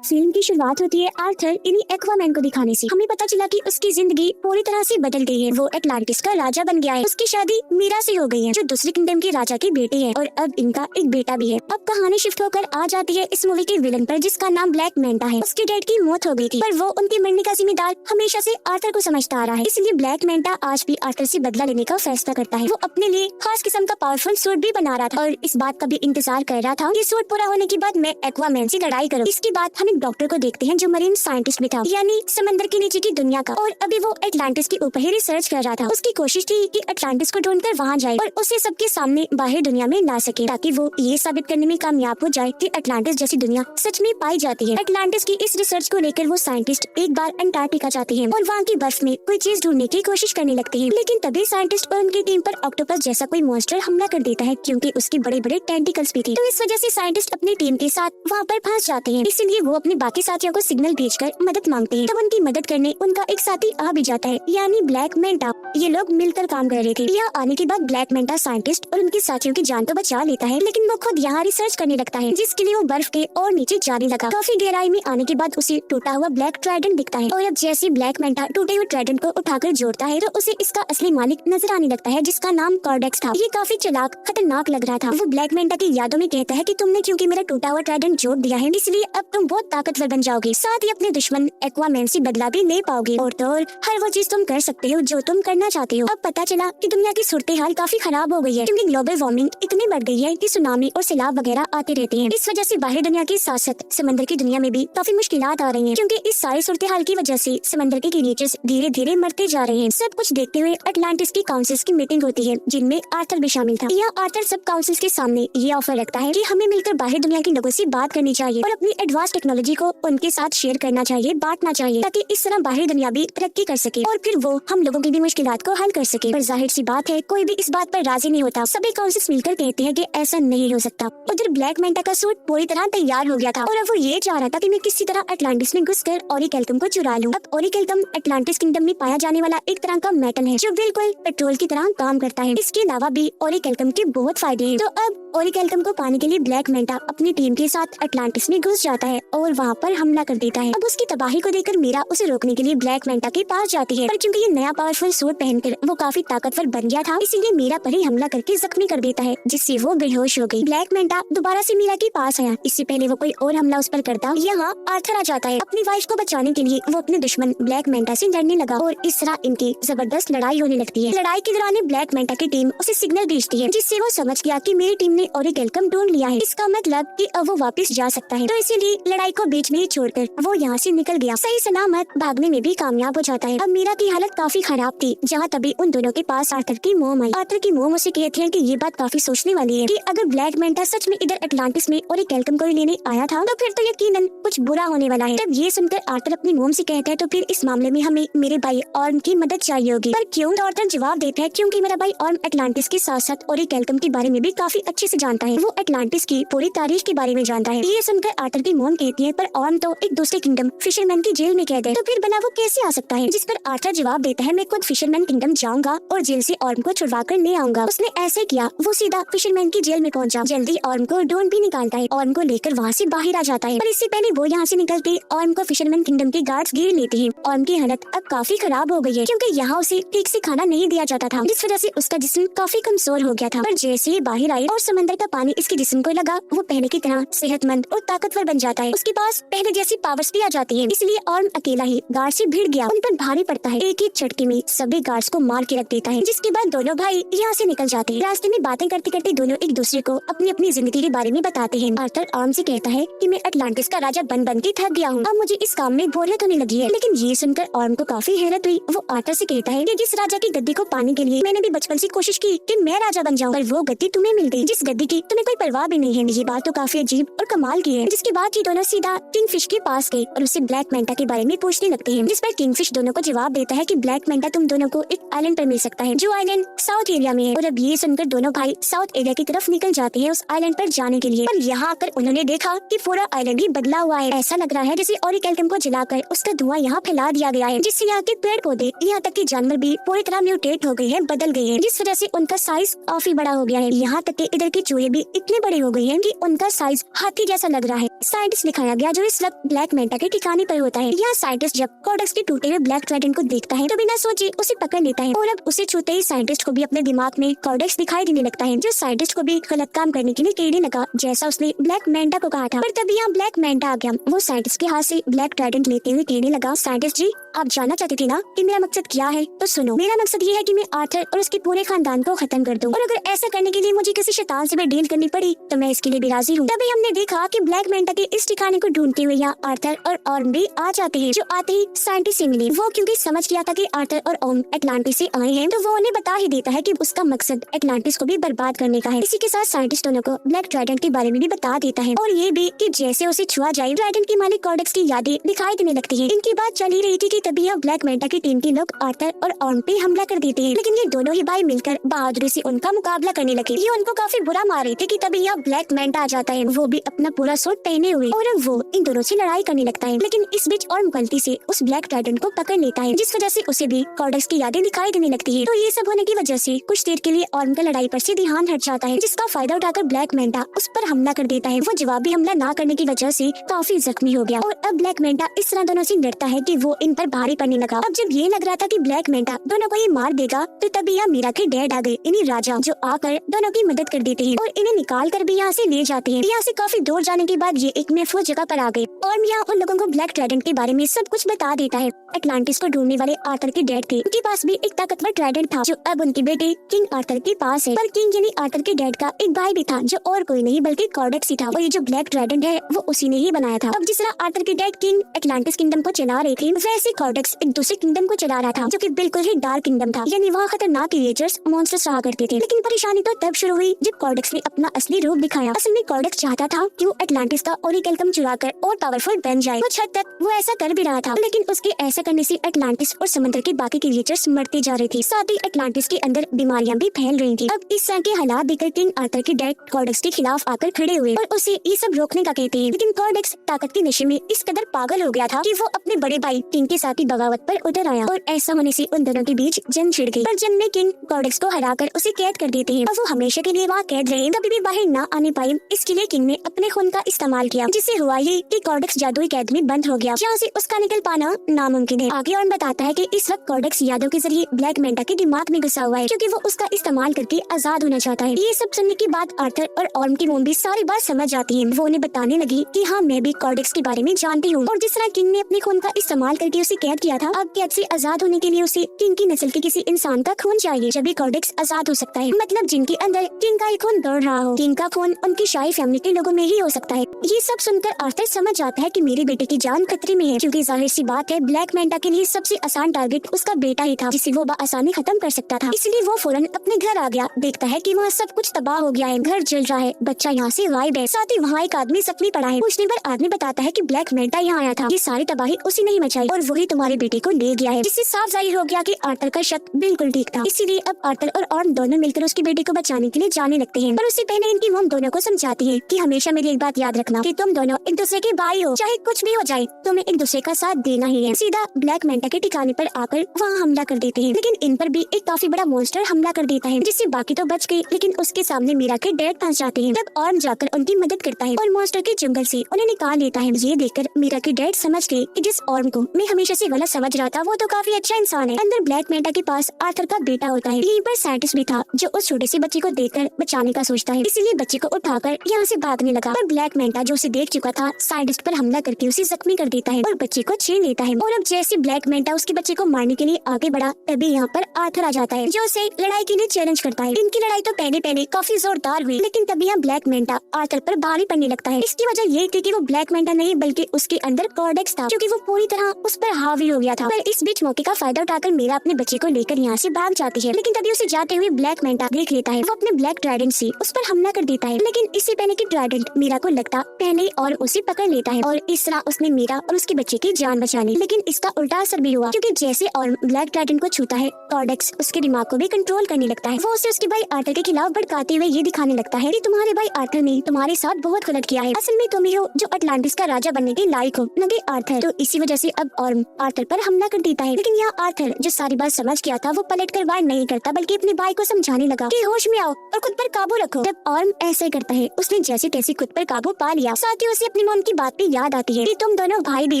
Film की शुरुआत होती है आर्थर इन्हीं एक्वामैन को दिखाने से। हमें पता चला कि उसकी जिंदगी पूरी तरह से बदल गई है। वो एटलांटिस का राजा बन गया है। उसकी शादी मीरा से हो गई है, जो दूसरे किंगडम के राजा की बेटी है, और अब इनका एक बेटा भी है। अब कहानी शिफ्ट होकर आ जाती है इस मूवी के विलन पर, जिसका नाम ब्लैक मैंटा है। उसके डैड की मौत हो गई थी, पर वो उनके मरने का जिम्मेदार हमेशा से आर्थर को समझता आ रहा है। इसलिए ब्लैक मैंटा आज भी आर्थर से बदला लेने का फैसला करता है। वो अपने लिए खास किस्म का पावरफुल सूट भी बना रहा था और इस बात का भी इंतजार कर रहा था कि सूट पूरा होने के बाद मैं एक्वामैन से लड़ाई करूं। इसके बाद हम एक डॉक्टर को देखते हैं जो मरीन साइंटिस्ट भी था, यानी समंदर के नीचे की दुनिया का, और अभी वो एटलांटिस के ऊपर ही रिसर्च कर रहा था। उसकी कोशिश थी कि एटलांटिस को ढूंढकर वहाँ जाए और उसे सबके सामने बाहर दुनिया में ला सके, ताकि वो ये साबित करने में कामयाब हो जाए कि एटलांटिस जैसी दुनिया सच में पाई जाती है। एटलांटिस की इस रिसर्च को लेकर वो साइंटिस्ट एक बार अंटार्कटिका जाते हैं और वहाँ की बर्फ में कोई चीज ढूंढने की कोशिश करने लगते हैं। लेकिन तभी साइंटिस्ट और उनकी टीम पर ऑक्टोपस जैसा कोई मॉन्स्टर हमला कर देता है, क्योंकि उसके बड़े बड़े टेंटिकल्स भी थे। तो इस वजह से साइंटिस्ट अपनी टीम के साथ वहाँ पर फंस जाते हैं। इसीलिए वो अपने बाकी साथियों को सिग्नल भेजकर मदद मांगते हैं। तब उनकी मदद करने उनका एक साथी आ भी जाता है, यानी ब्लैक मैंटा। ये लोग मिलकर काम कर रहे थे। यहाँ आने के बाद ब्लैक मैंटा साइंटिस्ट और उनके साथियों की जान तो बचा लेता है, लेकिन वो खुद यहाँ रिसर्च करने लगता है, जिसके लिए वो बर्फ के और नीचे जाने लगा। काफी गहराई में आने के बाद उसे टूटा हुआ ब्लैक ट्राइडेंट दिखता है, और अब जैसे ब्लैक मैंटा टूटे हुए ट्राइडेंट को उठाकर जोड़ता है, तो उसे इसका असली मालिक नजर आने लगता है, जिसका नाम कॉर्डेक्स था। ये काफी चालाक खतरनाक लग रहा था। वो ब्लैक मैंटा की यादों में कहता है कि तुमने क्योंकि मेरा टूटा हुआ ट्राइडेंट जोड़ दिया है, इसलिए अब तुम बहुत ताकतवर बन जाओगे, साथ ही अपने दुश्मन एक्वामैन से बदला भी ले पाओगे, और तो और हर वो चीज तुम कर सकते हो जो तुम करना चाहते हो। अब पता चला कि दुनिया की सूरत हाल काफी खराब हो गई है, क्योंकि ग्लोबल वार्मिंग इतनी बढ़ गई है कि सुनामी और सैलाब वगैरह आते रहते हैं। इस वजह से बाहरी दुनिया के साथ साथ समंदर की दुनिया में भी काफी मुश्किलात आ रही हैं, क्योंकि इस सारी सूरत हाल की वजह से समंदर के क्रिएचर्स धीरे धीरे मरते जा रहे हैं। सब कुछ देखते हुए एटलांटिस की काउंसिल्स की मीटिंग होती है, जिनमें आर्थर भी शामिल था। यह आर्थर सब काउंसिल्स के सामने ये ऑफर रखता है कि हमें मिलकर बाहरी दुनिया के लोगों से बात करनी चाहिए और अपनी एडवांस टेक्नोलॉजी को उनके साथ शेयर करना चाहिए, बांटना चाहिए, ताकि इस तरह बाहरी दुनिया भी तरक्की कर सके और फिर वो हम लोगों की भी मुश्किलात को हल कर सके। पर जाहिर सी बात है, कोई भी इस बात पर राजी नहीं होता। सभी काउंसिल्स मिलकर कहते हैं कि ऐसा नहीं हो सकता। उधर ब्लैक मैंटा का सूट पूरी तरह तैयार हो गया था और अब वो ये चाह रहा था कि मैं किसी तरह एटलांटिस में घुसकर ओरिकेल्कम को चुरा लूं। अब ओरिकेल्कम एटलांटिस किंगडम में पाया जाने वाला एक तरह का मेटल है, जो बिल्कुल पेट्रोल की तरह काम करता है। इसके अलावा भी ओरिकेल्कम के बहुत फायदे हैं। तो अब ओरिकेल्कम को पाने के लिए ब्लैक मैंटा अपनी टीम के साथ एटलांटिस में घुस जाता है और वहाँ पर हमला कर देता है। अब उसकी तबाही को देखकर मीरा उसे रोकने के लिए ब्लैक मैंटा के पास जाती है, पर क्योंकि ये नया पावरफुल सूट पहनकर वो काफी ताकतवर बन गया था, इसीलिए मीरा पर ही हमला करके जख्मी कर देता है, जिससे वो बेहोश हो गई। ब्लैक मैंटा दोबारा से मीरा के पास आया। इससे पहले वो कोई और हमला उस पर करता, यहाँ आर्थर आ जाता है। अपनी वाइफ को बचाने के लिए वो अपने दुश्मन ब्लैक मैंटा से लड़ने लगा और इस तरह इनकी जबरदस्त लड़ाई होने लगती है। लड़ाई के दौरान ब्लैक मैंटा की टीम उसे सिग्नल भेजती है, जिससे वो समझ गया कि मेरी टीम ने ओरिकेल्कम ढूंढ लिया है। इसका मतलब कि अब वो वापस जा सकता है, तो इसीलिए लड़ाई को बीच में ही छोड़कर वो यहाँ से निकल गया। सही सलामत भागने में भी कामयाब हो जाता है। अब मीरा की हालत काफी खराब थी, जहाँ तभी उन दोनों के पास आर्थर की मोम आई। आर्थर की मोम उसे कहते हैं कि ये बात काफी सोचने वाली है कि अगर ब्लैक मैंटा सच में इधर एटलांटिस में ओरिकेल्कम को लेने आया था, तो फिर तो यकीनन कुछ बुरा होने वाला है। तब ये सुनकर आर्थर अपनी मोम से कहता है, तो फिर इस मामले में हमें मेरे भाई ऑर्म की मदद चाहिए होगी। पर क्यों? तो आर्थर जवाब देता है, क्योंकि मेरा भाई ऑर्म एटलांटिस के साथ साथ ओरिकेल्कम के बारे में भी काफी अच्छे से जानता है। वो एटलांटिस की पूरी तारीख के बारे में जानता है। ये सुनकर आर्थर की मोम कहती है, पर ऑर्म तो एक दूसरे किंगडम फिशरमैन की जेल में कैद है, तो फिर भला वो कैसे आ सकता है? जिस पर आर्थर जवाब देता है, मैं खुद फिशरमैन किंगडम जाऊंगा और जेल से ऑर्म को छुड़वा कर ले आऊंगा। उसने ऐसे किया, वो सीधा फिशरमैन की जेल में पहुंचा। जल्दी ऑर्म को ढूंढ भी निकालता है, ऑर्म को लेकर वहाँ से बाहर आ जाता है। पर इससे पहले वो यहाँ से निकलते ऑर्म को फिशरमैन किंगडम के गार्ड्स घेर लेते हैं। ऑर्म की हालत अब काफी खराब हो गई है, क्योंकि यहाँ उसे ठीक से खाना नहीं दिया जाता था, जिस वजह से उसका जिस्म काफी कमजोर हो गया था। पर जैसे ही बाहर आई और समंदर का पानी इसके जिस्म को लगा, वो पहले की तरह सेहतमंद और ताकतवर बन जाता है। उसके पास पहले जैसी पावर्स भी आ जाती हैं। इसलिए ऑर्म अकेला ही गार्ड से भिड़ गया, उन पर भारी पड़ता है। एक एक झटके में सभी गार्ड्स को मार के रख देता है, जिसके बाद दोनों भाई यहाँ से निकल जाते हैं। रास्ते में बातें करते करते दोनों एक दूसरे को अपनी अपनी जिंदगी के बारे में बताते हैं। आर्थर ऑर्म से कहता है कि मैं एटलांटिस का राजा बन बन के थक गया हूँ, अब मुझे इस काम में बोरियत होने लगी है। लेकिन ये सुनकर ऑर्म को काफी हैरत हुई। वो आर्थर से कहता है कि जिस राजा की गद्दी को पाने के लिए मैंने भी बचपन से कोशिश की कि मैं राजा बन जाऊँ, पर वो गद्दी तुम्हें मिल गई, जिस गद्दी की तुम्हें कोई परवाह भी नहीं है। ये बात तो काफी अजीब और कमाल की है। जिसके बाद ये दोनों सीधा किंगफिश के पास गए और उससे ब्लैक मैंटा के बारे में पूछने लगते हैं, जिस पर किंगफिश दोनों को जवाब देता है कि ब्लैक मैंटा तुम दोनों को एक आइलैंड पर मिल सकता है, जो आइलैंड साउथ एरिया में है। और अब ये सुनकर दोनों भाई साउथ एरिया की तरफ निकल जाते हैं उस आइलैंड पर जाने के लिए। पर यहाँ आकर उन्होंने देखा कि पूरा आइलैंड ही बदला हुआ है। ऐसा लग रहा है जैसे ओरिकेल्कम को जलाकर उसका धुआं यहाँ फैला दिया गया है, जिससे यहाँ के पेड़ पौधे, यहाँ तक कि जानवर भी पूरी तरह म्यूटेट हो गए हैं, बदल गए हैं, जिस वजह से उनका साइज काफी बड़ा हो गया है। यहाँ तक कि इधर के चूहे भी इतने बड़े हो गए हैं कि उनका साइज हाथी जैसा लग रहा है। साइंटिस्ट दिखाया दिखाया गया जो इस वक्त ब्लैक मेंटा के ठिकाने पर होता है। यहाँ साइंटिस्ट जब कॉर्डेक्स के टूटे हुए ब्लैक ट्राइडेंट को देखता है तो बिना सोचे उसे पकड़ लेता है और अब उसे छूते ही साइंटिस्ट को भी अपने दिमाग में कॉर्डेक्स दिखाई देने लगता है, जो साइंटिस्ट को भी गलत काम करने के लिए कहने लगा जैसा उसने ब्लैक मेंटा को कहा था। पर तभी यहाँ ब्लैक मेंटा आ गया। वो साइंटिस्ट के हाथ से ब्लैक ट्राइडेंट लेते हुए कहने लगा, साइंटिस्ट जी आप जानना चाहते थे ना कि मेरा मकसद क्या है, तो सुनो, मेरा मकसद ये है कि मैं आर्थर और उसके पूरे खानदान को खत्म कर दूं, और अगर ऐसा करने के लिए मुझे किसी शैतान से भी डील करनी पड़ी तो मैं इसके लिए भी राजी हूँ। तभी हमने देखा कि ब्लैक मेंटा के इस ठिकाने को ढूंढते हुए यहाँ आर्थर और ऑर्म भी आ जाते हैं, जो आते ही साइंटिस्ट से मिले। वो क्योंकि समझ गया था कि आर्थर और ऑर्म एटलांटिस से आए हैं तो वो उन्हें बता ही देता है कि उसका मकसद एटलांटिस को भी बर्बाद करने का है। इसी के साथ साइंटिस्ट दोनों को ब्लैक ट्राइडेंट के बारे में भी बता देता है और ये भी कि जैसे उसे छुआ जाए ट्राइडेंट के मालिक कॉर्डेक्स की यादें दिखाई देने लगती है। इनकी बात चल ही रही थी कि तभी ब्लैक मेंटा की टीम के लोग आर्थर और ऑर्म पे हमला कर देते हैं, लेकिन ये दोनों ही भाई मिलकर बहादुरी से उनका मुकाबला करने लगे। ये उनको काफी बुरा मार रहे थे कि तभी यह ब्लैक मेंटा आ जाता है, वो भी अपना पूरा सूट पहने हुए, और अब वो इन दोनों से लड़ाई करने लगता है। लेकिन इस बीच ऑर्म गलती से उस ब्लैक ट्राइडेंट को पकड़ लेता है, जिस वजह से उसे भी कॉर्डेक्स की यादें दिखाई देने लगती है। तो ये सब होने की वजह से कुछ देर के लिए ऑर्म का लड़ाई पर से ध्यान हट जाता है, जिसका फायदा उठाकर ब्लैक मेंटा उस पर हमला कर देता है। वो जवाबी हमला ना करने की वजह से काफी जख्मी हो गया और अब ब्लैक मेंटा इस तरह दोनों से लड़ता है कि वो इन पर भारी पड़ने लगा। अब जब ये लग रहा था कि ब्लैक मेंटा दोनों को ये मार देगा तो तभी यहाँ मीरा के डैड आ गए, इन्हीं राजा, जो आकर दोनों की मदद कर देते हैं और इन्हें निकाल कर भी यहाँ से ले जाते हैं। यहाँ से काफी दूर जाने के बाद ये एक महफूज जगह पर आ गए और यहाँ उन लोगों को ब्लैक ट्राइडेंट के बारे में सब कुछ बता देता है। एटलांटिस को ढूंढने वाले आर्थर के डैड थे, उनके पास भी एक ताकतवर ट्राइडेंट था जो अब उनके बेटे किंग आर्थर के पास है। पर किंग यानी आर्थर के डैड का एक भाई भी था जो और कोई नहीं बल्कि कॉर्डेक्स ही था, और ये जो ब्लैक ट्राइडेंट है वो उसी ने ही बनाया था। अब जिस तरह आर्थर के डैड किंग एटलांटिस किंगडम को चला रहे थे वैसे कॉर्डेक्स एक दूसरे किंगडम को चला रहा था जो कि बिल्कुल ही डार्क किंगडम था, यानी वहाँ खतरनाक क्रिएचर्स मॉन्स्टर्स रहा करते थे। लेकिन परेशानी तो तब शुरू हुई जब कॉर्डेक्स ने अपना असली रूप दिखाया। असल में कॉर्डेक्स चाहता था कि वो एटलांटिस का ओरिकल्कम चुराकर और पावरफुल बन जाए। कुछ हद तक वो ऐसा कर भी रहा था, लेकिन उसके ऐसा करने से एटलांटिस और समुद्र के बाकी क्रिएचर्स मरते जा रहे थे, साथ ही एटलांटिस के अंदर बीमारियां भी फैल रही थी। अब इस तरह के हालात देखकर किंग आर्थर के डैड कॉर्डेक्स के खिलाफ आकर खड़े हुए और उसे ये सब रोकने का कहते हैं। लेकिन कॉर्डेक्स ताकत के नशे में इस कदर पागल हो गया था कि वो अपने बड़े भाई किंग के साथ ही बगावत पर उतर आया और ऐसा होने से उन दोनों के बीच जंग छिड़ गई। पर जंग में किंग कॉर्डेक्स को हराकर उसे कैद कर देते हैं और वो हमेशा के लिए वहाँ कैद रहे, कभी भी बाहर न आने पाए। इसके लिए किंग ने अपने खून का इस्तेमाल किया, जिससे हुआ ये कि कॉर्डेक्स जादुई कैद में बंद हो गया, जहाँ से उसका निकल पाना नामुमकिन है। आगे और बताता है कि इस वक्त कॉर्डेक्स यादों के जरिए ब्लैक मेंटा के दिमाग में घुसा हुआ है, क्योंकि वो उसका इस्तेमाल करके आजाद होना चाहता है। ये सब सुनने के बाद आर्थर और ऑर्म की मोम भी सारी बात समझ जाती है। वो उन्हें बताने लगी कि हाँ मैं भी कॉर्डेक्स के बारे में जानती हूँ, और जिस तरह किंग ने अपने खून का इस्तेमाल करके उसे कैद किया था, अब कैद से आजाद होने के लिए उसे किंग की नस्ल के किसी इंसान का खून चाहिए, जब भी कॉर्डेक्स आजाद हो सकता है। मतलब जिनके अंदर किंग का एक खून दौड़ रहा हो। किंग का खून उनकी शाही फैमिली के लोगों में ही हो सकता है। ये सब सुनकर आर्थर समझ जाता है कि मेरे बेटे की जान खतरे में है, क्योंकि जाहिर सी बात है ब्लैक मेंटा के लिए सबसे आसान टारगेट उसका बेटा ही था, जिसे वो आसानी खत्म कर सकता था। इसलिए वो फौरन अपने घर आ गया, देखता है कि वहाँ सब कुछ तबाह हो गया है, घर जल रहा है, बच्चा यहाँ से गायब है, साथ ही वहाँ एक आदमी जख्मी पड़ा है। पूछने पर आदमी बताता है कि ब्लैक मेंटा यहाँ आया था, ये सारी तबाही उसी ने ही मचाई और वही तुम्हारे बेटे को ले गया है, जिससे साफ जाहिर हो गया कि आर्थर का शक बिल्कुल ठीक था। इसीलिए अब आर्थर और ऑर्म दोनों मिलकर उसके बेटे को बचाने के लिए जाने लगते हैं। पर उससे पहले इनकी मोम दोनों को समझाती है कि हमेशा मेरी एक बात याद रखना कि तुम दोनों एक दूसरे के भाई हो, चाहे कुछ भी हो जाए तुम्हें एक दूसरे का साथ देना ही है। सीधा ब्लैक मेंटा के ठिकाने पर आकर वहाँ हमला कर देते हैं, लेकिन इन पर भी एक काफी बड़ा मॉन्स्टर हमला कर देता है, जिससे बाकी तो बच गए, लेकिन उसके सामने मीरा के डैड फंस जाते हैं। तब ऑर्म जाकर उनकी मदद करता है और मॉन्स्टर के जंगल से उन्हें निकाल लेता है। ये देखकर मीरा के डैड समझ गए कि जिस ऑर्म को मैं हमेशा से गलत समझ रहा था वो तो काफी अच्छा इंसान है। अंदर ब्लैक मेंटा के पास आर्थर का बेटा होता है। यहीं पर साइंटिस्ट भी था जो उस छोटे से बच्चे को देखकर बचाने का सोचता है, इसीलिए बच्चे को उठाकर यहाँ से भागने लगा। पर ब्लैक मेंटा जो उसे देख चुका था साइंटिस्ट पर हमला करके उसे जख्मी कर देता है और बच्चे को छीन लेता है। और अब जैसे ब्लैक मेंटा उसके बच्चे को मारने के लिए आगे बढ़ा, तभी यहाँ पर आर्थर आ जाता है जो उसे लड़ाई के लिए चैलेंज करता है। इनकी लड़ाई तो पहले काफी जोरदार हुई, लेकिन तभी यहाँ ब्लैक मेंटा आर्थर पर भारी पड़ने लगता है। इसकी वजह ये थी कि वो ब्लैक मेंटा नहीं बल्कि उसके अंदर कॉर्डेक्स था, क्योंकि वो पूरी तरह उस पर हावी हो गया था। पर इस बीच मौके का फायदा उठाकर मीरा अपने बच्चे को लेकर यहाँ से भाग जाती है, लेकिन तभी उसे जाते हुए ब्लैक मेंटा देख लेता है। वो अपने ब्लैक ट्राइडेंट से उस पर हमला कर देता है, लेकिन इससे पहले कि ट्राइडेंट मीरा को लगता पहले और उसे पकड़ लेता है और इस तरह उसने मीरा और उसके बच्चे की जान बचा ली। लेकिन इसका उल्टा असर भी हुआ, क्योंकि जैसे और ब्लैक ट्राइडेंट को छूता है कॉर्डेक्स उसके दिमाग को भी कंट्रोल करने लगता है। वो उसे उसके भाई आर्थर के खिलाफ भड़काते हुए ये दिखाने लगता है कि तुम्हारे भाई आर्थर ने तुम्हारे साथ बहुत गलत किया है, असल में तुम ही हो जो अटलांटिस का राजा बनने के लायक हो, न कि आर्थर। तो इसी वजह से अब ऑर्म आर्थर पर हमला कर देता है। लेकिन यहाँ आर्थर जो सारी बात समझ गया था वो पलट कर वार नहीं करता, बल्कि अपने भाई को समझाने लगा कि होश में आओ और खुद पर काबू रखो। जब ऑर्म ऐसे करता है उसने जैसे तैसे खुद पर काबू पा लिया, साथ ही उसे अपने अपनी मॉम की बात पे याद आती है कि तुम दोनों भाई भी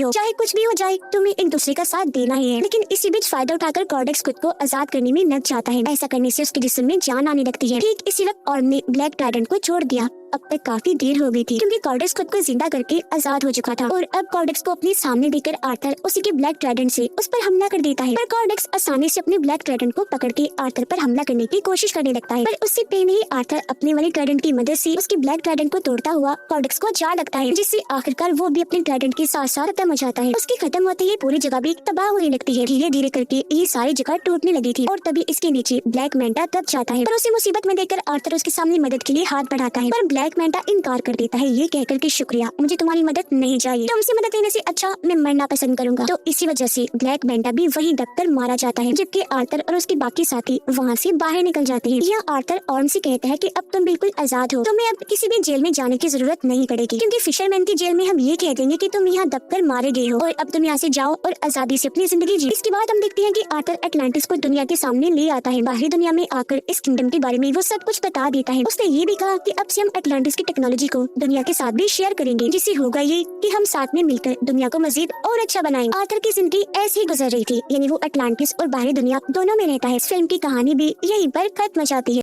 हो, चाहे कुछ भी हो जाए तुम्हें एक दूसरे का साथ देना ही है। लेकिन इसी बीच फायदा उठाकर कॉर्डेक्स खुद को आजाद करने में लग जाता है। ऐसा करने से उसके जिस्म में जान आने लगती है। ठीक इसी वक्त ऑर्म ने ब्लैक ट्राइडेंट को छोड़ दिया। अब तक काफी देर हो गई थी क्योंकि कॉर्डेक्स खुद को जिंदा करके आजाद हो चुका था और अब कॉर्डेक्स को अपने सामने देखकर आर्थर उसी के ब्लैक ट्राइडेंट से उस पर हमला कर देता है। पर कॉर्डेक्स आसानी से अपने ब्लैक ट्राइडेंट को पकड़ के आर्थर पर हमला करने की कोशिश करने लगता है। पर उससे पहले ही आर्थर अपने वाले ट्राइडेंट की मदद से उसकी ब्लैक ट्राइडेंट को तोड़ता हुआ कॉर्डेक्स को जा लगता है, जिससे आखिरकार वो भी अपने ट्राइडेंट के साथ साथ खत्म हो जाता है। उसके खत्म होते ही पूरी जगह भी तबाह होने लगती है। धीरे धीरे करके ये सारी जगह टूटने लगी थी और तभी इसके नीचे ब्लैक मैंटा दब जाता है। पर उसे मुसीबत में देखकर आर्थर उसके सामने मदद के लिए हाथ बढ़ाता है, पर ब्लैक मैंटा इनकार कर देता है ये कहकर कि शुक्रिया, मुझे तुम्हारी मदद नहीं चाहिए, तुमसे मदद लेने से अच्छा मैं मरना पसंद करूंगा। तो इसी वजह से ब्लैक मैंटा भी वहीं दबकर मारा जाता है, जबकि आर्थर और उसके बाकी साथी वहाँ से बाहर निकल जाते हैं। यह आर्थर ऑर्म से कहता है कि अब तुम बिल्कुल आजाद हो, तुम्हें अब किसी भी जेल में जाने की जरूरत नहीं पड़ेगी, क्योंकि फिशरमैन की जेल में हम ये कह देंगे कि तुम यहाँ दबकर मारे गए हो और अब तुम यहाँ से जाओ और आजादी से अपनी जिंदगी जी। इसके बाद हम देखते हैं कि आर्थर एटलांटिस को दुनिया के सामने ले आता है। बाहरी दुनिया में आकर इस किंगडम के बारे में वो सब कुछ बता देता है। उसने ये भी कहा कि अब से हम एटलांटिस की टेक्नोलॉजी को दुनिया के साथ भी शेयर करेंगे, जिससे होगा ये कि हम साथ में मिलकर दुनिया को मजीद और अच्छा बनाएंगे। आर्थर की जिंदगी ऐसे ही गुजर रही थी, यानी वो एटलांटिस और बाहरी दुनिया दोनों में रहता है। इस फिल्म की कहानी भी यहीं पर खत्म हो जाती है।